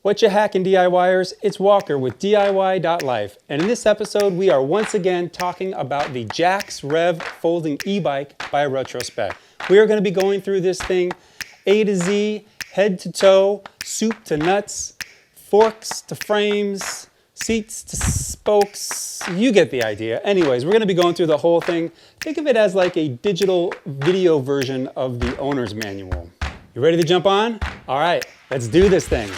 What you hacking DIYers? It's Walker with DIWHY.LIFE, and in this episode we are once again talking about the Jax Rev Folding E-bike by Retrospec. We are going to be going through this thing A to Z, head to toe, soup to nuts, forks to frames, seats to spokes. You get the idea. Anyways, we're going to be going through the whole thing. Think of it as like a digital video version of the owner's manual. You ready to jump on? All right, let's do this thing.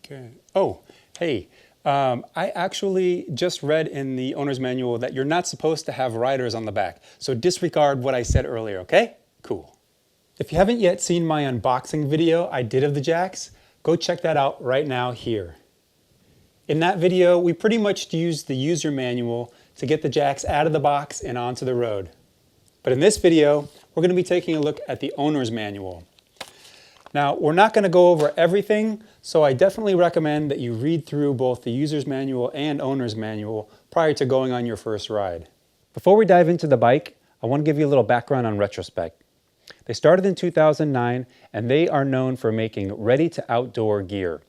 Okay. Oh, hey, I actually just read in the owner's manual that you're not supposed to have riders on the back. So disregard what I said earlier, okay? Cool. If you haven't yet seen my unboxing video I did of the Jax, go check that out right now here. In that video, we pretty much used the user manual to get the Jax out of the box and onto the road. But in this video, we're going to be taking a look at the owner's manual. Now, we're not going to go over everything, so I definitely recommend that you read through both the user's manual and owner's manual prior to going on your first ride. Before we dive into the bike, I want to give you a little background on Retrospec. They started in 2009, and they are known for making ready-to-outdoor gear.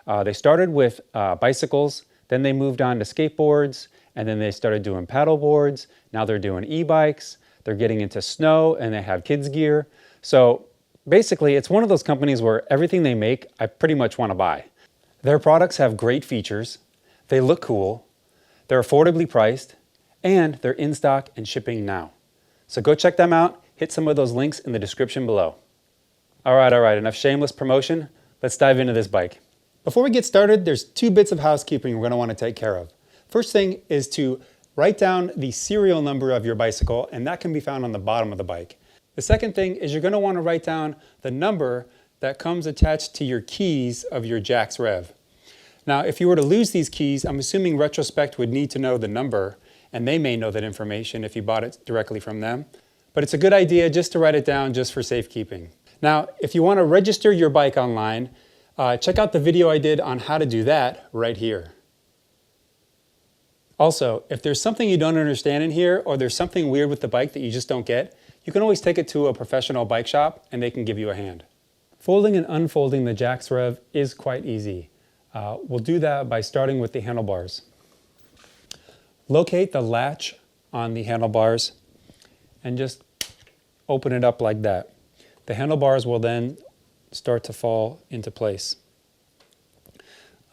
They started with bicycles, then they moved on to skateboards, and then they started doing paddle boards. Now they're doing e-bikes, they're getting into snow, and they have kids gear. So basically, it's one of those companies where everything they make, I pretty much want to buy. Their products have great features, they look cool, they're affordably priced, and they're in stock and shipping now. So go check them out, hit some of those links in the description below. All right, enough shameless promotion. Let's dive into this bike. Before we get started, there's two bits of housekeeping we're going to want to take care of. First thing is to write down the serial number of your bicycle, and that can be found on the bottom of the bike. The second thing is you're going to want to write down the number that comes attached to your keys of your Jax Rev. Now, if you were to lose these keys, I'm assuming Retrospec would need to know the number, and they may know that information if you bought it directly from them. But it's a good idea just to write it down just for safekeeping. Now, if you want to register your bike online, check out the video I did on how to do that right here. Also, if there's something you don't understand in here, or there's something weird with the bike that you just don't get, you can always take it to a professional bike shop and they can give you a hand. Folding and unfolding the Jax Rev is quite easy. We'll do that by starting with the handlebars. Locate the latch on the handlebars and just open it up like that. The handlebars will then start to fall into place.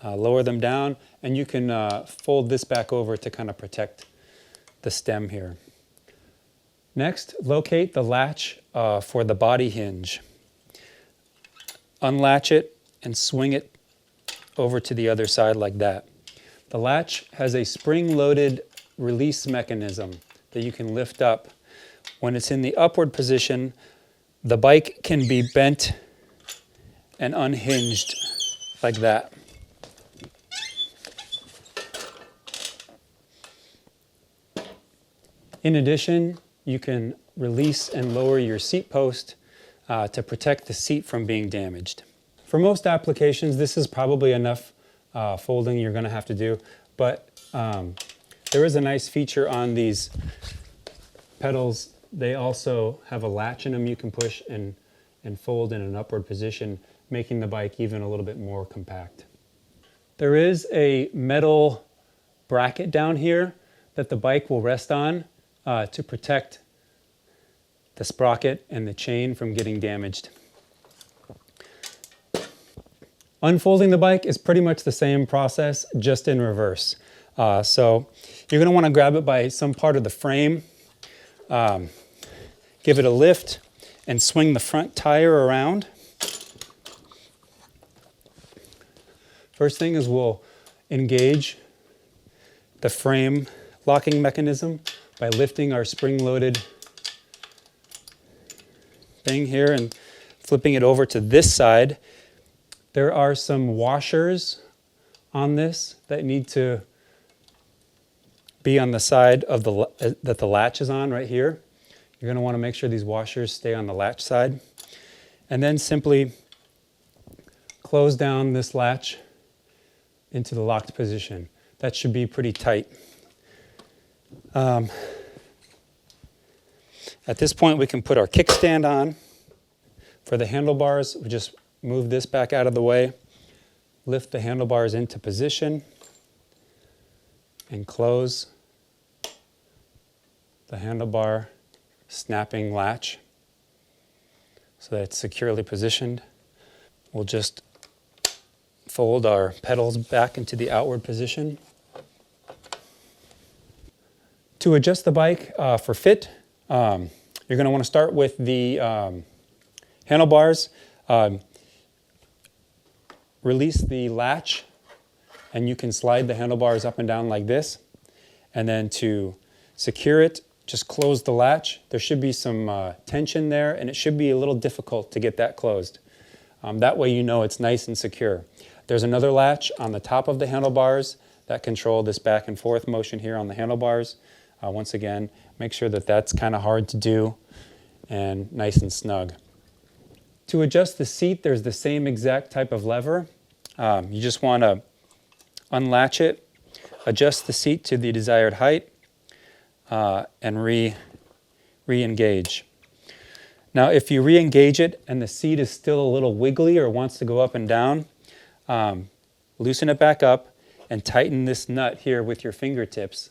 Lower them down, and you can fold this back over to kind of protect the stem here. Next, locate the latch for the body hinge. Unlatch it and swing it over to the other side like that. The latch has a spring-loaded release mechanism that you can lift up. When it's in the upward position, the bike can be bent and unhinged like that. In addition, you can release and lower your seat post to protect the seat from being damaged. For most applications, this is probably enough folding you're going to have to do, but there is a nice feature on these pedals. They also have a latch in them you can push and fold in an upward position, making the bike even a little bit more compact. There is a metal bracket down here that the bike will rest on to protect the sprocket and the chain from getting damaged. Unfolding the bike is pretty much the same process, just in reverse. So you're going to want to grab it by some part of the frame, give it a lift, and swing the front tire around. First thing is we'll engage the frame locking mechanism by lifting our spring-loaded thing here and flipping it over to this side. There are some washers on this that need to be on the side of that the latch is on right here. You're going to want to make sure these washers stay on the latch side. And then simply close down this latch into the locked position. That should be pretty tight. At this point, we can put our kickstand on. For the handlebars, we just move this back out of the way, lift the handlebars into position, and close the handlebar snapping latch so that it's securely positioned. We'll just fold our pedals back into the outward position. To adjust the bike for fit, you're going to want to start with the handlebars. Release the latch, and you can slide the handlebars up and down like this. And then to secure it, just close the latch. There should be some tension there, and it should be a little difficult to get that closed. That way you know it's nice and secure. There's another latch on the top of the handlebars that control this back and forth motion here on the handlebars. Once again, make sure that that's kind of hard to do and nice and snug. To adjust the seat, there's the same exact type of lever. You just want to unlatch it, adjust the seat to the desired height, and re-engage. Now, if you re-engage it and the seat is still a little wiggly or wants to go up and down, loosen it back up and tighten this nut here with your fingertips.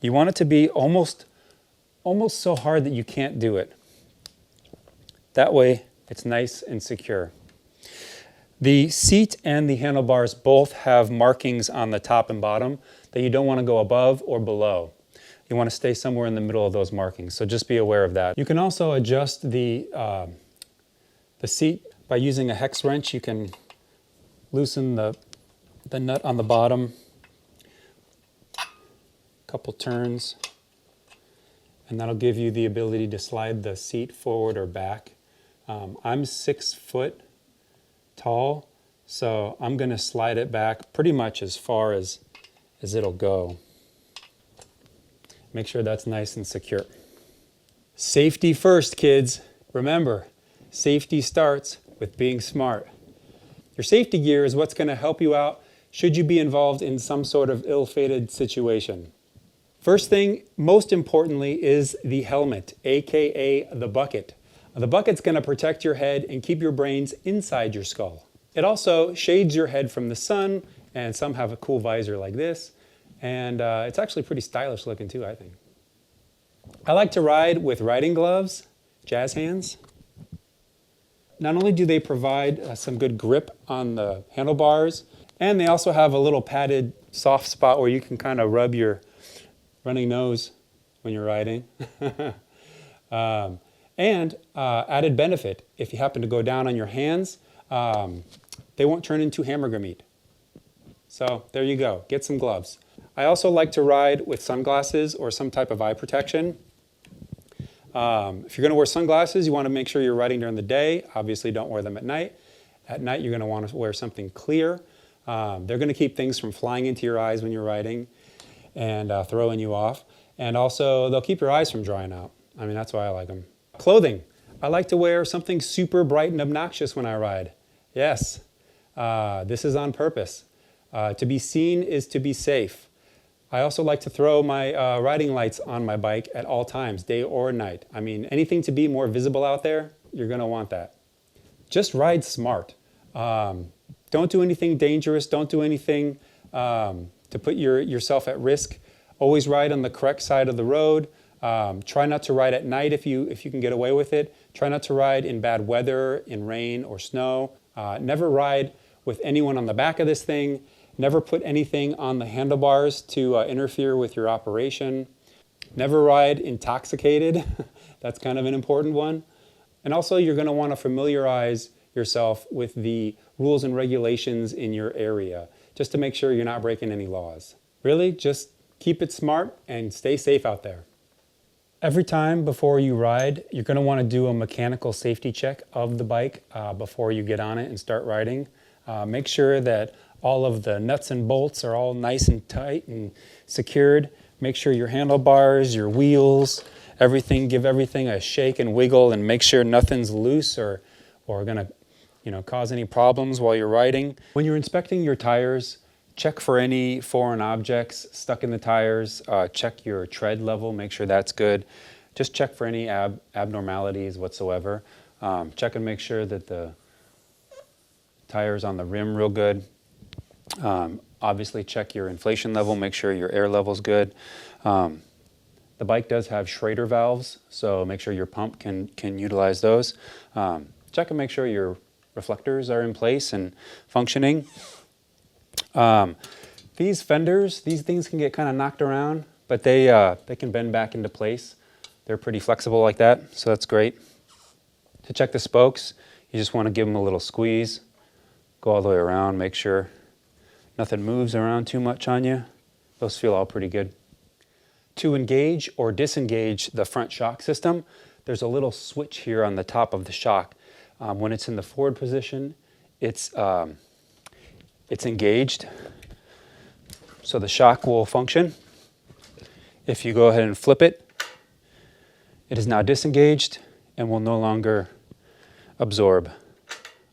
You want it to be almost so hard that you can't do it. That way, it's nice and secure. The seat and the handlebars both have markings on the top and bottom that you don't want to go above or below. You want to stay somewhere in the middle of those markings, so just be aware of that. You can also adjust the seat by using a hex wrench. You can loosen the nut on the bottom, couple turns, and that'll give you the ability to slide the seat forward or back. I'm 6 foot tall, so I'm going to slide it back pretty much as far as it'll go. Make sure that's nice and secure. Safety first, kids. Remember, safety starts with being smart. Your safety gear is what's going to help you out should you be involved in some sort of ill-fated situation. First thing, most importantly, is the helmet, aka the bucket. The bucket's going to protect your head and keep your brains inside your skull. It also shades your head from the sun, and some have a cool visor like this, and it's actually pretty stylish looking too, I think. I like to ride with riding gloves, jazz hands. Not only do they provide some good grip on the handlebars, and they also have a little padded soft spot where you can kind of rub your running nose when you're riding. And added benefit, if you happen to go down on your hands, they won't turn into hamburger meat. So there you go, get some gloves. I also like to ride with sunglasses or some type of eye protection. If you're going to wear sunglasses, you want to make sure you're riding during the day. Obviously, don't wear them at night. At night, you're going to want to wear something clear. They're going to keep things from flying into your eyes when you're riding and throwing you off. And also, they'll keep your eyes from drying out. I mean, that's why I like them. Clothing. I like to wear something super bright and obnoxious when I ride. Yes, this is on purpose. To be seen is to be safe. I also like to throw my riding lights on my bike at all times, day or night. I mean, anything to be more visible out there, you're going to want that. Just ride smart. Don't do anything dangerous. Don't do anything to put yourself at risk. Always ride on the correct side of the road. Try not to ride at night if you can get away with it. Try not to ride in bad weather, in rain or snow. Never ride with anyone on the back of this thing. Never put anything on the handlebars to interfere with your operation. Never ride intoxicated. That's kind of an important one. And also, you're going to want to familiarize yourself with the rules and regulations in your area, just to make sure you're not breaking any laws. Really, just keep it smart and stay safe out there. Every time before you ride, you're going to want to do a mechanical safety check of the bike before you get on it and start riding. Make sure that all of the nuts and bolts are all nice and tight and secured. Make sure your handlebars, your wheels, everything, give everything a shake and wiggle and make sure nothing's loose or going to, cause any problems while you're riding. When you're inspecting your tires, check for any foreign objects stuck in the tires. Check your tread level, make sure that's good. Just check for any abnormalities whatsoever. Check and make sure that the tire's on the rim real good. Obviously check your inflation level, make sure your air level's good. The bike does have Schrader valves, so make sure your pump can utilize those. Check and make sure your reflectors are in place and functioning. These fenders, these things can get kind of knocked around, but they can bend back into place. They're pretty flexible like that, so that's great. To check the spokes, you just want to give them a little squeeze. Go all the way around, make sure nothing moves around too much on you. Those feel all pretty good. To engage or disengage the front shock system, there's a little switch here on the top of the shock. When it's in the forward position, it's engaged, so the shock will function. If you go ahead and flip it, it is now disengaged and will no longer absorb.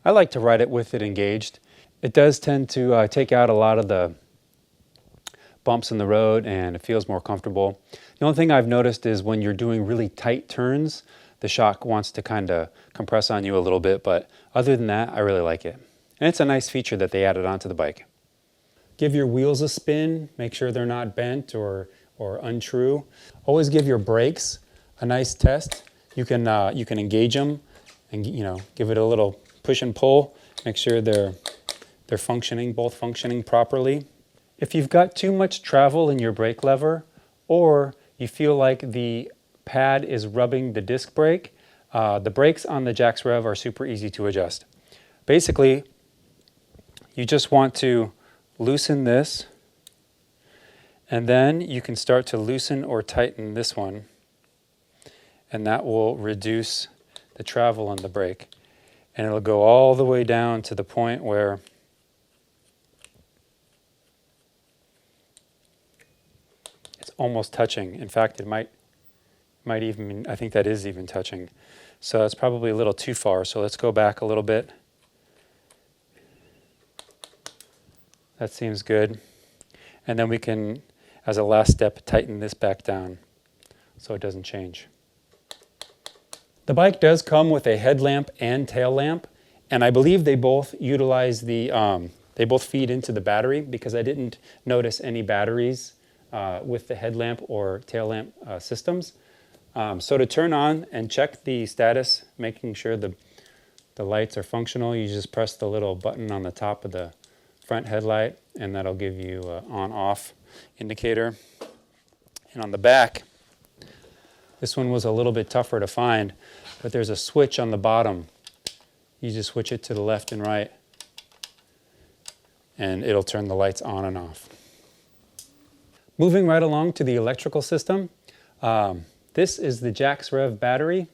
I like to ride it with it engaged. It does tend to take out a lot of the bumps in the road and it feels more comfortable. The only thing I've noticed is when you're doing really tight turns, the shock wants to kind of compress on you a little bit, but other than that, I really like it. And it's a nice feature that they added onto the bike. Give your wheels a spin, make sure they're not bent or untrue. Always give your brakes a nice test. You can engage them and give it a little push and pull. Make sure they're functioning, both functioning properly. If you've got too much travel in your brake lever, or you feel like the pad is rubbing the disc brake, the brakes on the Jax Rev are super easy to adjust. Basically, you just want to loosen this, and then you can start to loosen or tighten this one, and that will reduce the travel on the brake. And it'll go all the way down to the point where it's almost touching. In fact, it might even, I think that is even touching. So it's probably a little too far. So let's go back a little bit. That seems good. And then we can, as a last step, tighten this back down so it doesn't change. The bike does come with a headlamp and tail lamp, and I believe they both utilize they both feed into the battery, because I didn't notice any batteries with the headlamp or tail lamp systems. So to turn on and check the status, making sure the lights are functional, you just press the little button on the top of the front headlight, and that'll give you an on-off indicator. And on the back, this one was a little bit tougher to find, but there's a switch on the bottom. You just switch it to the left and right, and it'll turn the lights on and off. Moving right along to the electrical system, this is the Jax Rev battery.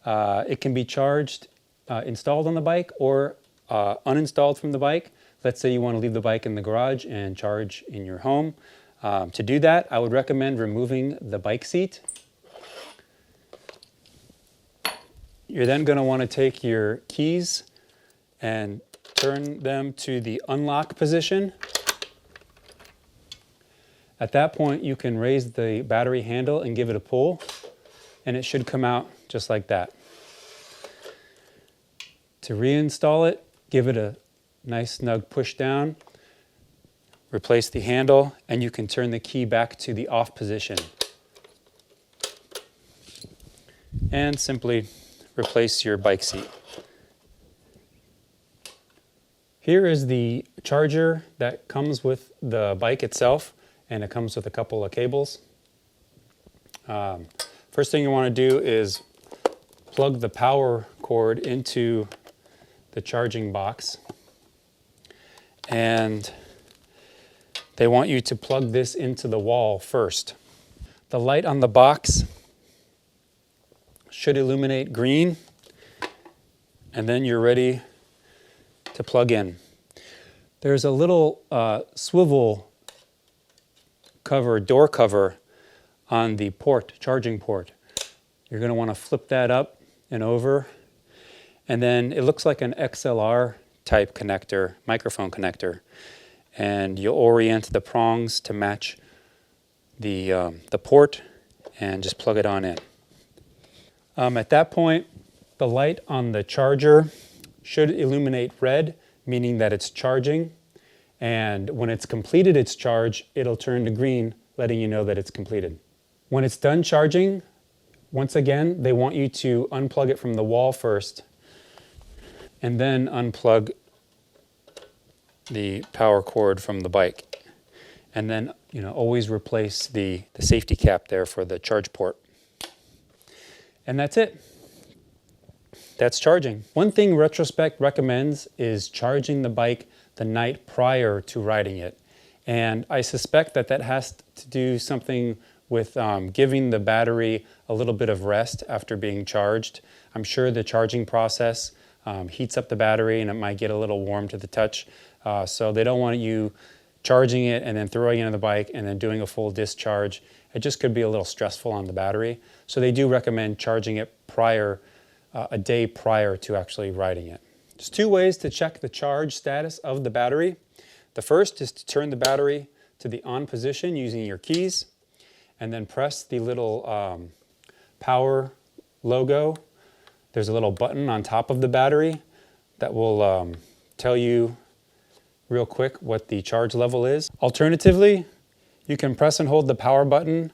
It can be charged, installed on the bike, or uninstalled from the bike. Let's say you want to leave the bike in the garage and charge in your home. To do that, I would recommend removing the bike seat. You're then going to want to take your keys and turn them to the unlock position. At that point, you can raise the battery handle and give it a pull, and it should come out just like that. To reinstall it, give it a nice snug push down, replace the handle, and you can turn the key back to the off position. And simply replace your bike seat. Here is the charger that comes with the bike itself, and it comes with a couple of cables. First thing you want to do is plug the power cord into the charging box, and they want you to plug this into the wall first. The light on the box should illuminate green, and then you're ready to plug in. There's a little swivel cover, door cover on the port, charging port. You're going to want to flip that up and over, And then it looks like an XLR type connector, microphone connector. And you'll orient the prongs to match the port and just plug it on in. At that point, the light on the charger should illuminate red, meaning that it's charging. And when it's completed its charge, it'll turn to green, letting you know that it's completed. When it's done charging, once again, they want you to unplug it from the wall first and then unplug the power cord from the bike. And then, always replace the safety cap there for the charge port. And that's it. That's charging. One thing Retrospec recommends is charging the bike the night prior to riding it. And I suspect that has to do something with giving the battery a little bit of rest after being charged. I'm sure the charging process heats up the battery and it might get a little warm to the touch. So they don't want you charging it and then throwing it on the bike and then doing a full discharge. It just could be a little stressful on the battery. So they do recommend charging it a day prior to actually riding it. There's two ways to check the charge status of the battery. The first is to turn the battery to the on position using your keys and then press the little power logo. There's a little button on top of the battery that will tell you real quick what the charge level is. Alternatively, you can press and hold the power button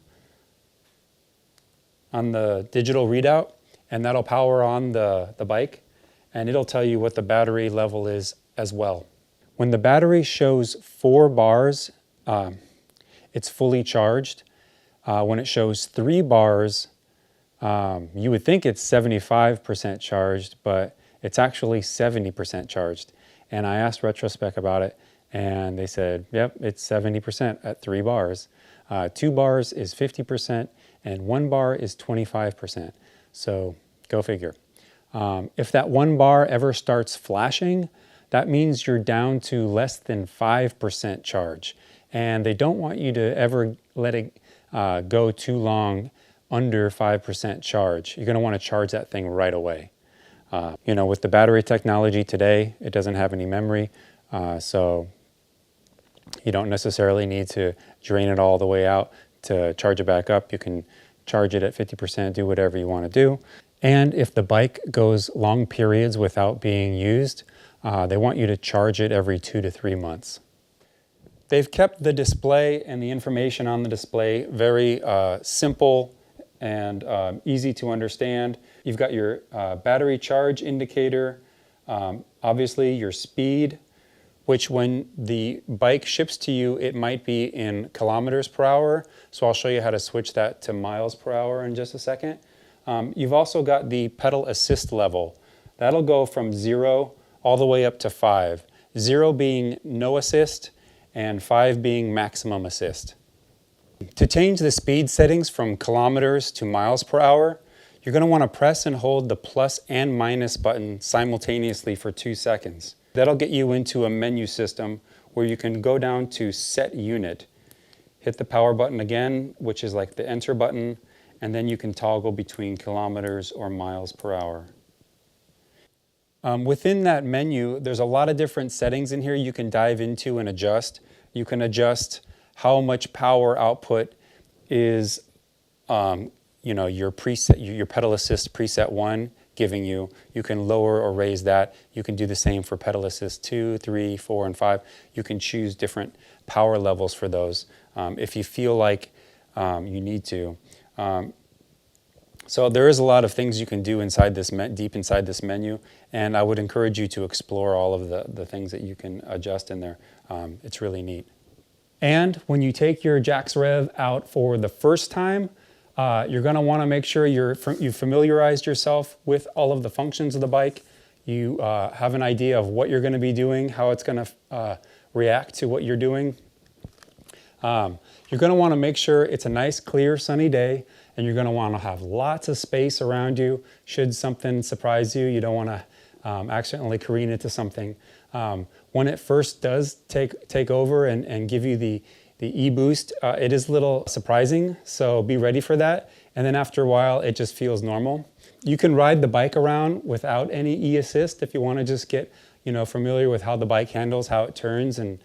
on the digital readout and that'll power on the bike and it'll tell you what the battery level is as well. When the battery shows 4 bars, it's fully charged. When it shows 3 bars, you would think it's 75% charged, but it's actually 70% charged. And I asked Retrospec about it, and they said, yep, it's 70% at 3 bars. 2 bars is 50%, and 1 bar is 25%. So go figure. If that 1 bar ever starts flashing, that means you're down to less than 5% charge. And they don't want you to ever let it go too long under 5% charge. You're going to want to charge that thing right away. With the battery technology today, it doesn't have any memory, so you don't necessarily need to drain it all the way out to charge it back up. You can charge it at 50%, do whatever you want to do. And if the bike goes long periods without being used, they want you to charge it every 2 to 3 months. They've kept the display and the information on the display very simple and easy to understand. You've got your battery charge indicator, obviously your speed, which when the bike ships to you, it might be in kilometers per hour. So I'll show you how to switch that to miles per hour in just a second. You've also got the pedal assist level. That'll go from 0 all the way up to 5. 0 being no assist and 5 being maximum assist. To change the speed settings from kilometers to miles per hour, you're going to want to press and hold the plus and minus button simultaneously for 2 seconds. That'll get you into a menu system where you can go down to set unit. Hit the power button again, which is like the enter button, and then you can toggle between kilometers or miles per hour. Within that menu, there's a lot of different settings in here you can dive into and adjust. You can adjust how much power output is your preset, your pedal assist preset 1 giving you. You can lower or raise that. You can do the same for pedal assist 2, 3, 4, and 5. You can choose different power levels for those if you feel like you need to. So there is a lot of things you can do inside this deep inside this menu, and I would encourage you to explore all of the things that you can adjust in there. It's really neat. And when you take your Jax Rev out for the first time, you're going to want to make sure you've familiarized yourself with all of the functions of the bike. You have an idea of what you're going to be doing, how it's going to react to what you're doing. You're going to want to make sure it's a nice, clear, sunny day, and you're going to want to have lots of space around you. Should something surprise you, you don't want to accidentally careen into something. When it first does take over and give you the e-boost, it is a little surprising, so be ready for that. And then after a while, it just feels normal. You can ride the bike around without any e-assist if you want to just get, familiar with how the bike handles, how it turns, and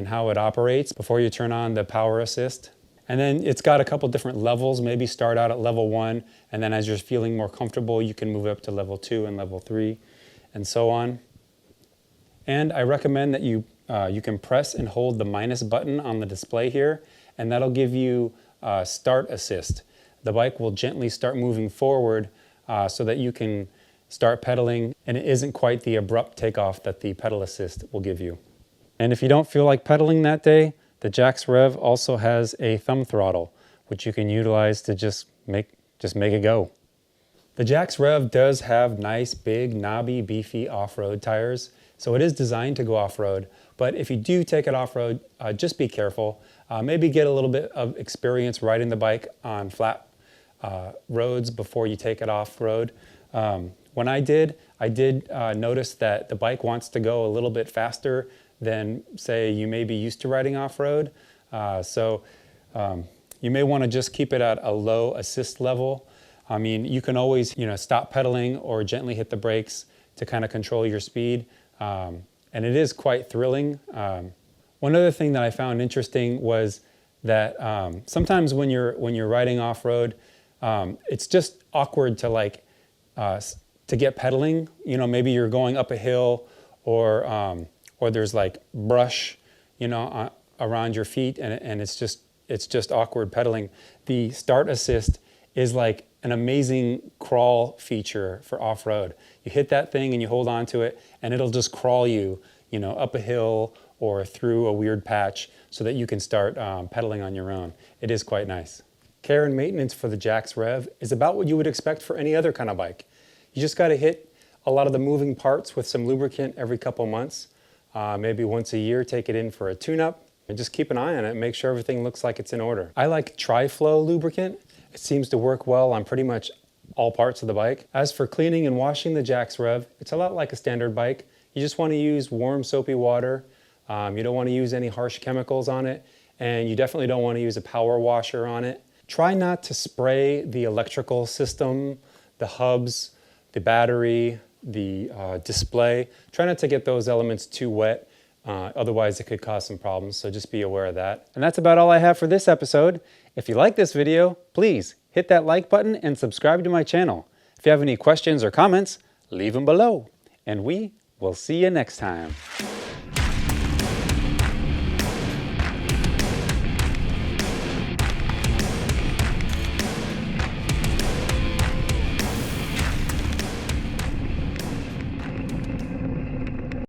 how it operates before you turn on the power assist. And then it's got a couple different levels. Maybe start out at level 1, and then as you're feeling more comfortable, you can move up to level 2 and level 3, and so on. And I recommend that you can press and hold the minus button on the display here, and that'll give you start assist. The bike will gently start moving forward so that you can start pedaling, and it isn't quite the abrupt takeoff that the pedal assist will give you. And if you don't feel like pedaling that day, the Jax Rev also has a thumb throttle, which you can utilize to just make it go. The Jax Rev does have nice, big, knobby, beefy off-road tires, so it is designed to go off-road. But if you do take it off-road, just be careful. Maybe get a little bit of experience riding the bike on flat roads before you take it off-road. When I did notice that the bike wants to go a little bit faster than, say, you may be used to riding off-road. So you may want to just keep it at a low assist level. I mean, you can always, stop pedaling or gently hit the brakes to kind of control your speed. And it is quite thrilling. One other thing that I found interesting was that sometimes when you're riding off-road, it's just awkward to to get pedaling. Maybe you're going up a hill or there's like brush, around your feet, and it's just awkward pedaling. The start assist is like an amazing crawl feature for off-road. You hit that thing and you hold on to it, and it'll just crawl you, up a hill or through a weird patch so that you can start pedaling on your own. It is quite nice. Care and maintenance for the Jax Rev is about what you would expect for any other kind of bike. You just got to hit a lot of the moving parts with some lubricant every couple months. Maybe once a year, take it in for a tune-up, and just keep an eye on it and make sure everything looks like it's in order. I like Tri-Flow lubricant. It seems to work well on pretty much all parts of the bike. As for cleaning and washing the Jax Rev, it's a lot like a standard bike. You just want to use warm soapy water. You don't want to use any harsh chemicals on it, and you definitely don't want to use a power washer on it. Try not to spray the electrical system, the hubs, the battery, the display. Try not to get those elements too wet, otherwise it could cause some problems, so just be aware of that. And that's about all I have for this episode. If you like this video, please hit that like button and subscribe to my channel. If you have any questions or comments, leave them below, and we will see you next time.